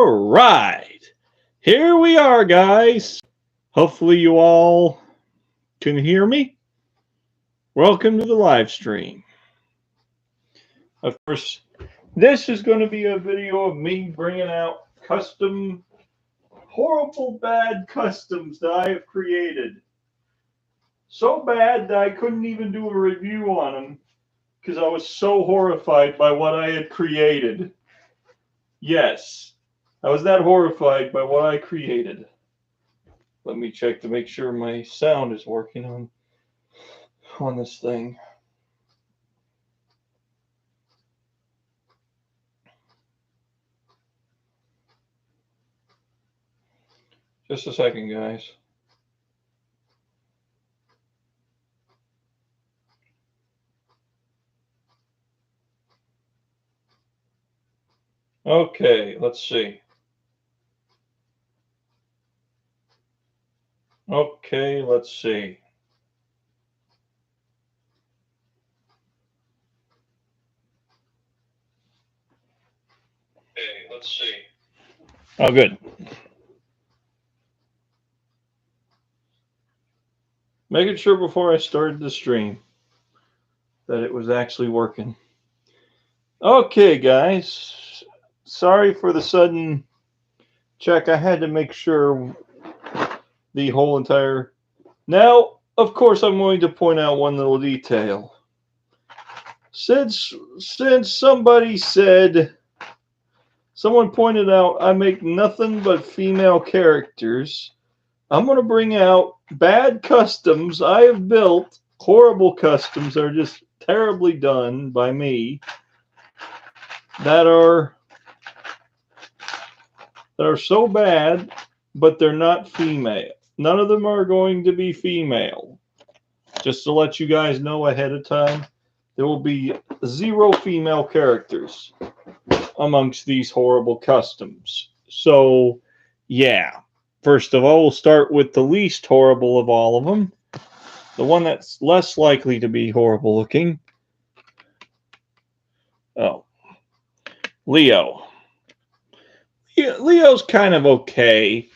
All right, here we are, guys. Hopefully you all can hear me. Welcome to the live stream. Of course, this is going to be a video of me bringing out custom, horrible bad customs that I have created. So bad that I couldn't even do a review on them because I was so horrified by what I had created. Yes, I was that horrified by what I created. Let me check to make sure my sound is working on this thing. Just a second, guys. Okay, let's see. Okay, let's see. Okay, let's see. Oh, good. Making sure before I started the stream that it was actually working. Okay, guys. Sorry for the sudden check. I had to make sure the whole entire... Now, of course, I'm going to point out one little detail. Since somebody said... Someone pointed out I make nothing but female characters. I'm going to bring out bad customs I have built. Horrible customs that are just terribly done by me. That are so bad, but they're not female. None of them are going to be female. Just to let you guys know ahead of time, there will be 0 female characters amongst these horrible customs. So, yeah. First of all, we'll start with the least horrible of all of them. The one that's less likely to be horrible looking. Oh. Leo. Leo's kind of okay.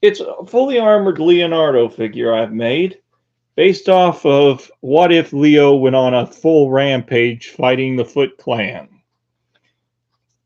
It's a fully armored Leonardo figure I've made, based off of what if Leo went on a full rampage fighting the Foot Clan.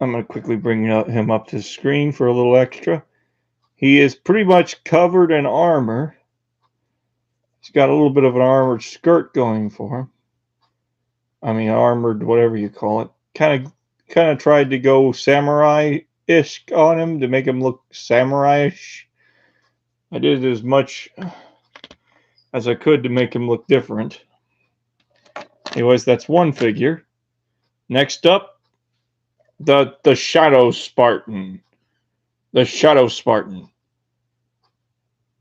I'm going to quickly bring him up to the screen for a little extra. He is pretty much covered in armor. He's got a little bit of an armored skirt going for him. I mean, armored, whatever you call it. Kind of tried to go samurai-ish on him to make him look samurai-ish. I did as much as I could to make him look different. Anyways, that's one figure. Next up, the Shadow Spartan. The Shadow Spartan,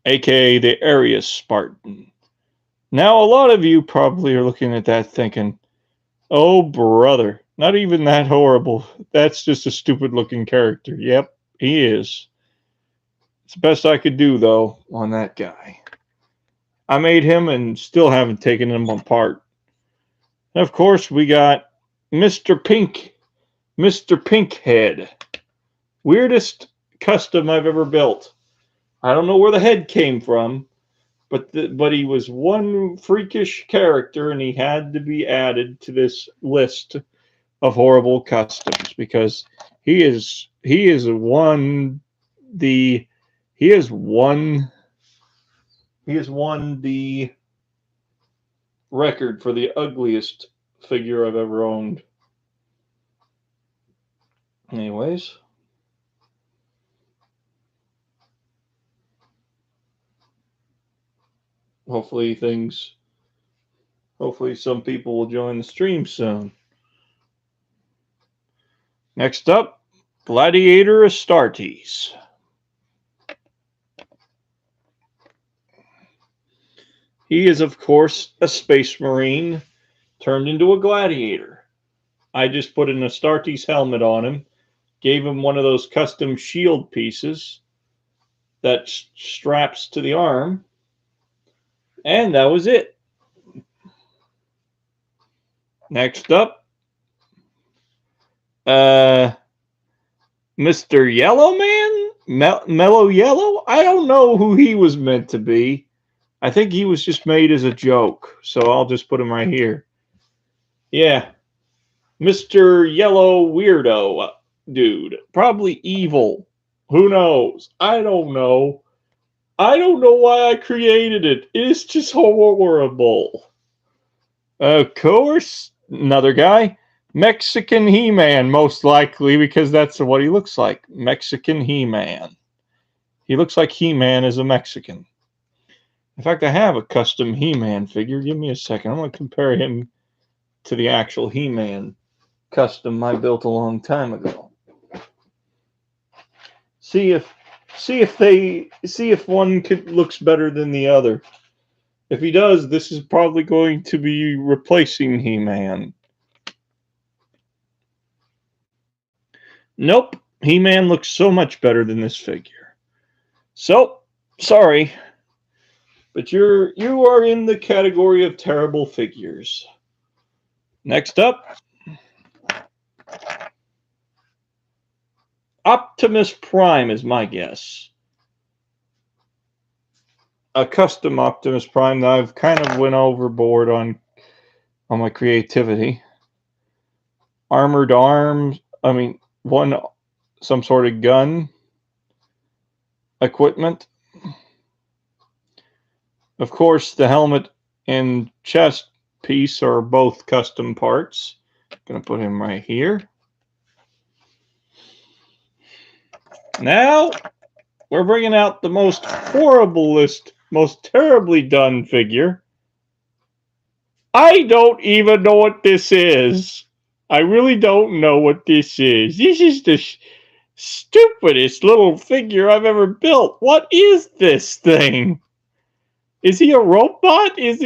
aka the Aartis Spartan. Now, a lot of you probably are looking at that thinking, oh, brother, not even that horrible. That's just a stupid-looking character. Yep, he is. It's the best I could do, though, on that guy. I made him and still haven't taken him apart. And, of course, we got Mr. Pink. Mr. Pinkhead. Weirdest custom I've ever built. I don't know where the head came from, but he was one freakish character, and he had to be added to this list of horrible customs because he has won the record for the ugliest figure I've ever owned. Anyways. Hopefully some people will join the stream soon. Next up, Gladiator Aartis. He is, of course, a space marine turned into a gladiator. I just put an Astartes helmet on him, gave him one of those custom shield pieces that straps to the arm, and that was it. Next up, Mr. Yellow Man? Mellow Yellow? I don't know who he was meant to be. I think he was just made as a joke, so I'll just put him right here. Yeah, Mr. Yellow Weirdo dude. Probably evil. Who knows? I don't know. I don't know why I created it. It's just horrible. Of course, another guy. Mexican He-Man, most likely, because that's what he looks like. Mexican He-Man. He looks like He-Man is a Mexican. In fact, I have a custom He-Man figure. Give me a second. I'm going to compare him to the actual He-Man custom I built a long time ago. See if one looks better than the other. If he does, this is probably going to be replacing He-Man. Nope, He-Man looks so much better than this figure. So, sorry, but you are in the category of terrible figures. Next up, Optimus Prime is my guess. A custom Optimus Prime that I've kind of went overboard on my creativity. Armored arms, some sort of gun equipment. Of course, the helmet and chest piece are both custom parts. I'm going to put him right here. Now, we're bringing out the most horriblest, most terribly done figure. I don't even know what this is. I really don't know what this is. This is the stupidest little figure I've ever built. What is this thing? Is he a robot? Is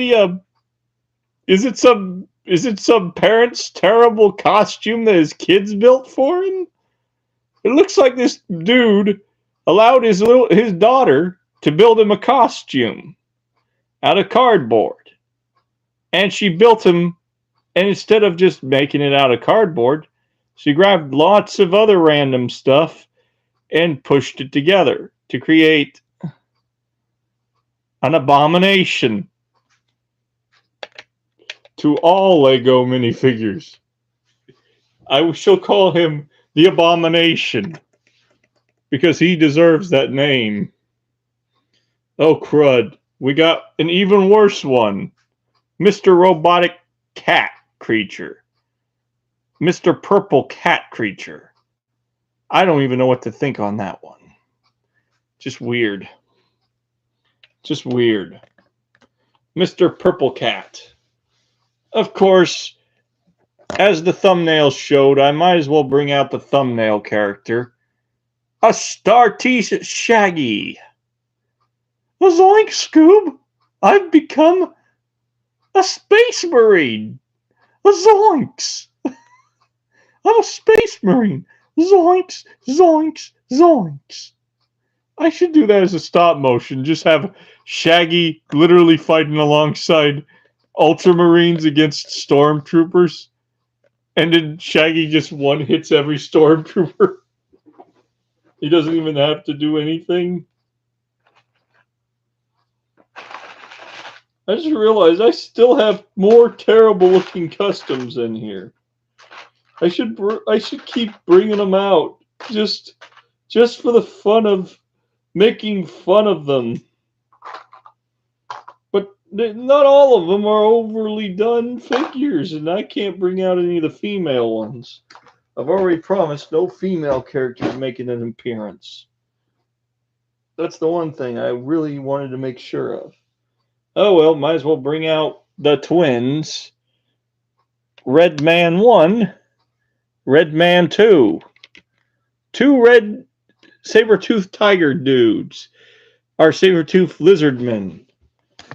it some parent's terrible costume that his kids built for him? It looks like this dude allowed his daughter to build him a costume out of cardboard. And she built him, and instead of just making it out of cardboard, she grabbed lots of other random stuff and pushed it together to create an abomination to all Lego minifigures. I shall call him the Abomination because he deserves that name. Oh, crud. We got an even worse one. Mr. Robotic Cat Creature. Mr. Purple Cat Creature. I don't even know what to think on that one. Just weird. Just weird. Mr. Purple Cat. Of course, as the thumbnail showed, I might as well bring out the thumbnail character. A Star-Teased Shaggy. Zoink, Scoob! I've become a space marine. Zoinks! I'm a space marine. Zoinks, zoinks, zoinks. I should do that as a stop motion. Just have Shaggy literally fighting alongside Ultramarines against Stormtroopers. And then Shaggy just one hits every Stormtrooper. He doesn't even have to do anything. I just realized I still have more terrible looking customs in here. I should keep bringing them out just for the fun of making fun of them. But not all of them are overly done figures, and I can't bring out any of the female ones. I've already promised no female characters making an appearance. That's the one thing I really wanted to make sure of. Oh well, might as well bring out the twins. Red Man 1, Red Man 2. Two red saber-toothed tiger dudes. Our saber-toothed lizard men.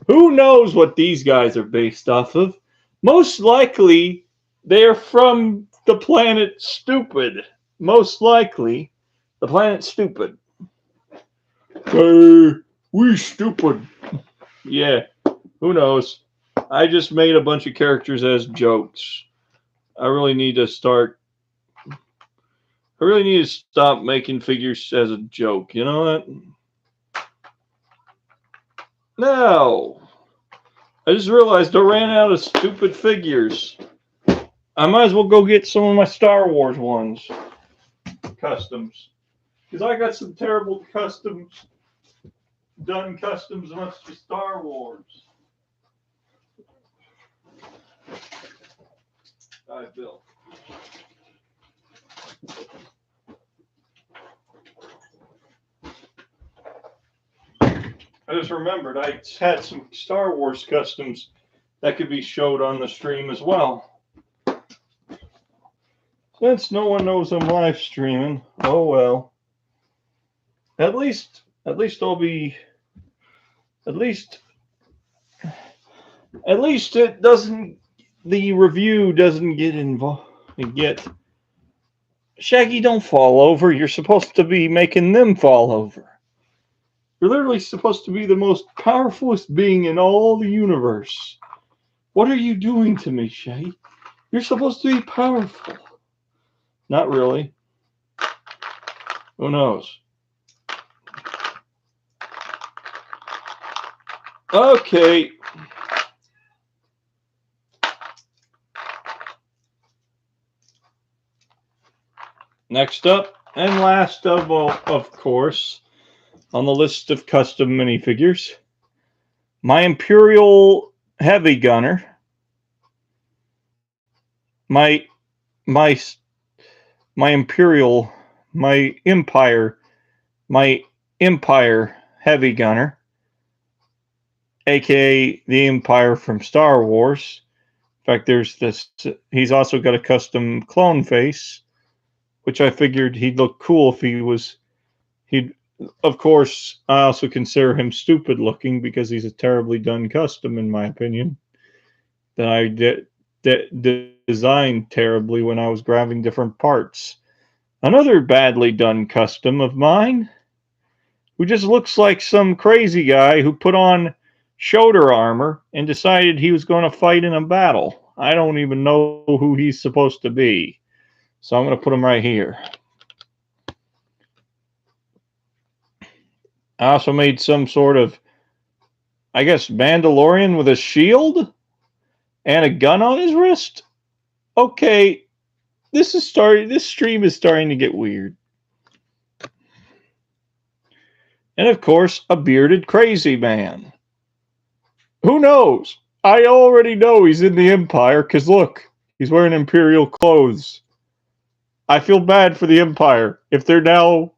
Who knows what these guys are based off of? Most likely, they're from the planet Stupid. Most likely, the planet Stupid. Hey, we stupid. Yeah, who knows? I just made a bunch of characters as jokes. I really need to start I really need to stop making figures as a joke. You know what? No. I just realized I ran out of stupid figures. I might as well go get some of my Star Wars ones. Customs. Because I got some terrible customs. Done customs amongst the Star Wars. I built. I just remembered I had some Star Wars customs that could be showed on the stream as well. Since no one knows I'm live streaming, oh well. At least I'll be. At least it doesn't. The review doesn't get involved. Shaggy, don't fall over. You're supposed to be making them fall over. You're literally supposed to be the most powerfulest being in all the universe. What are you doing to me, Shaggy? You're supposed to be powerful. Not really. Who knows? Okay. Next up, and last of course, on the list of custom minifigures, my Imperial Heavy Gunner, my Empire Heavy Gunner, aka the Empire from Star Wars. In fact, there's this. He's also got a custom clone face, which I figured he'd look cool if he was. Of course, I also consider him stupid looking because he's a terribly done custom, in my opinion. That I designed terribly when I was grabbing different parts. Another badly done custom of mine, who just looks like some crazy guy who put on shoulder armor and decided he was going to fight in a battle. I don't even know who he's supposed to be. So I'm going to put him right here. I also made some sort of, I guess, Mandalorian with a shield and a gun on his wrist. Okay, this stream is starting to get weird. And of course, a bearded crazy man. Who knows? I already know he's in the Empire because look, he's wearing Imperial clothes. I feel bad for the Empire if they're now.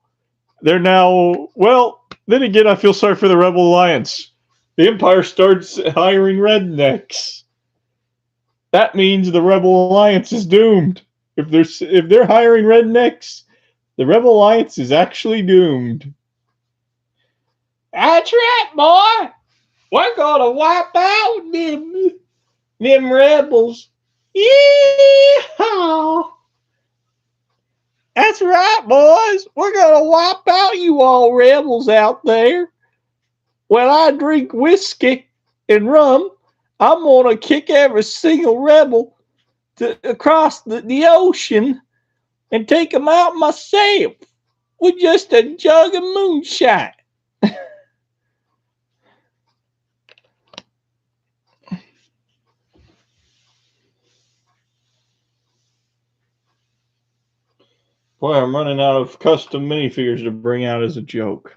Well, then again, I feel sorry for the Rebel Alliance. The Empire starts hiring rednecks. That means the Rebel Alliance is doomed. If they're hiring rednecks, the Rebel Alliance is actually doomed. That's right, boy. We're gonna wipe out them rebels. Yeehaw! That's right, boys. We're gonna wipe out you all rebels out there. When I drink whiskey and rum, I'm gonna kick every single rebel across the ocean and take them out myself with just a jug of moonshine. Boy, I'm running out of custom minifigures to bring out as a joke.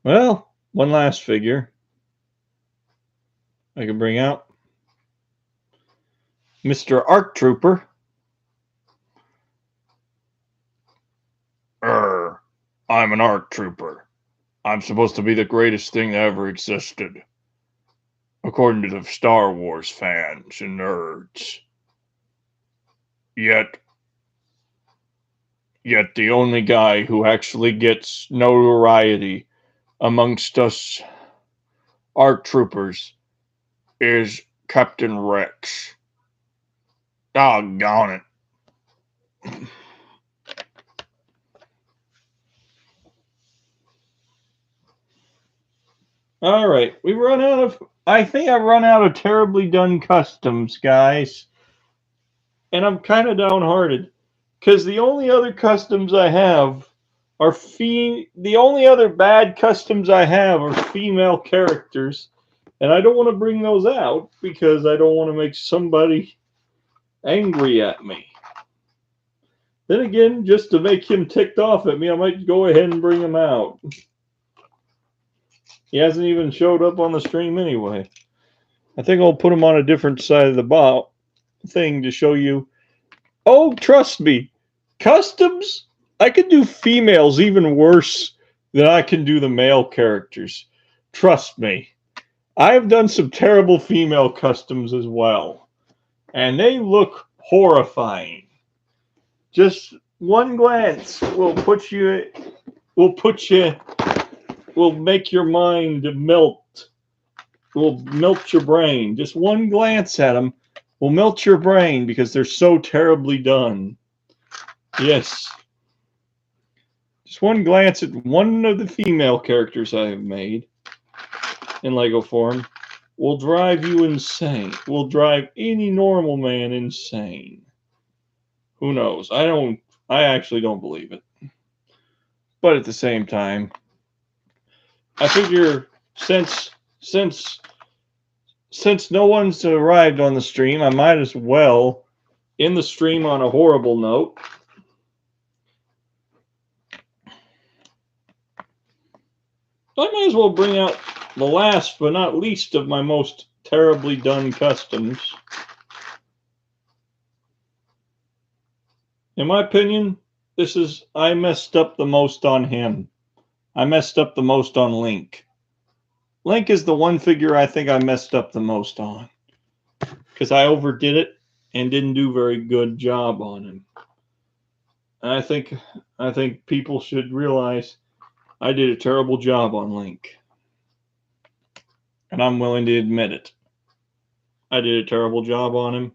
Well, one last figure I can bring out. Mr. ARC Trooper. I'm an ARC Trooper. I'm supposed to be the greatest thing that ever existed, according to the Star Wars fans and nerds. Yet the only guy who actually gets notoriety amongst us ARC Troopers is Captain Rex. Doggone it. All right, I think I've run out of terribly done customs, guys. And I'm kind of downhearted. Because the only other customs I have are the only other bad customs I have are female characters, and I don't want to bring those out because I don't want to make somebody angry at me. Then again, just to make him ticked off at me, I might go ahead and bring him out. He hasn't even showed up on the stream anyway. I think I'll put him on a different side of the thing to show you. Oh, trust me, customs, I can do females even worse than I can do the male characters. Trust me. I have done some terrible female customs as well, and they look horrifying. Just one glance will make your mind melt. Will melt your brain. Just one glance at them will melt your brain because they're so terribly done. Yes. Just one glance at one of the female characters I have made in Lego form will drive you insane. Will drive any normal man insane. Who knows? I actually don't believe it. But at the same time, I figure since no one's arrived on the stream, I might as well end the stream on a horrible note. I might as well bring out the last but not least of my most terribly done customs. In my opinion, I messed up the most on him. I messed up the most on Link. Link is the one figure I think I messed up the most on. Because I overdid it and didn't do a very good job on him. And I think people should realize I did a terrible job on Link. And I'm willing to admit it. I did a terrible job on him.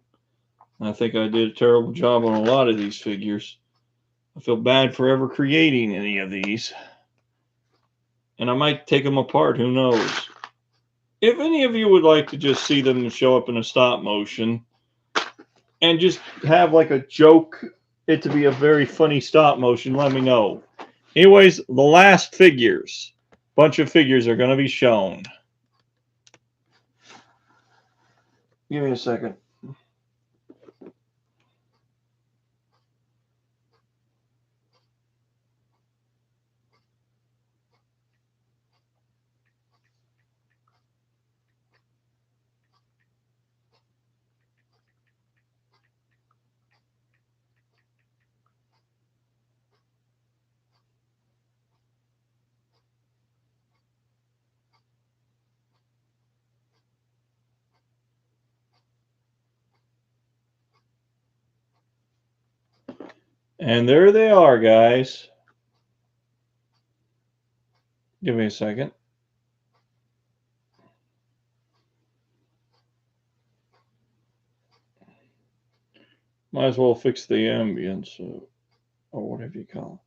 I think I did a terrible job on a lot of these figures. I feel bad for ever creating any of these. And I might take them apart, who knows. If any of you would like to just see them show up in a stop motion and just have like a joke, it to be a very funny stop motion, let me know. Anyways, the last bunch of figures are going to be shown. Give me a second. And there they are, guys. Give me a second. Might as well fix the ambience or whatever you call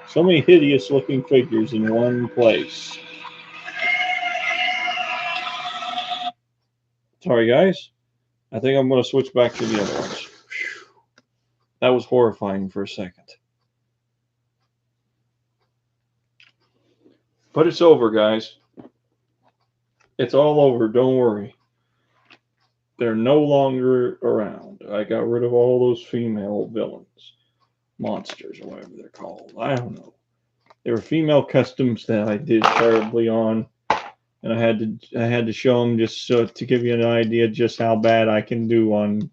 So many hideous looking figures in one place. Sorry, guys. I think I'm going to switch back to the other ones. That was horrifying for a second. But it's over, guys. It's all over. Don't worry. They're no longer around. I got rid of all those female villains. Monsters, or whatever they're called. I don't know. They were female customs that I did terribly on. and I had to show them just so to give you an idea just how bad I can do on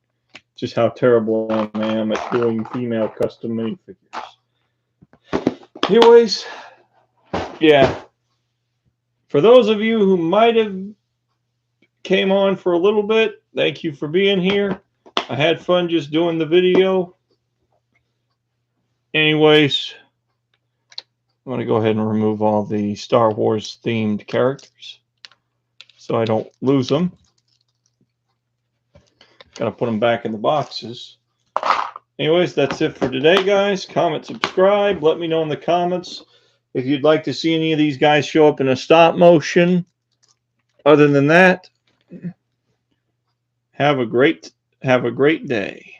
just how terrible I am at doing female custom made figures. Anyways, yeah. For those of you who might have came on for a little bit, thank you for being here. I had fun just doing the video. Anyways, I'm going to go ahead and remove all the Star Wars themed characters so I don't lose them. Got to put them back in the boxes. Anyways, that's it for today, guys. Comment, subscribe. Let me know in the comments if you'd like to see any of these guys show up in a stop motion. Other than that, have a great day.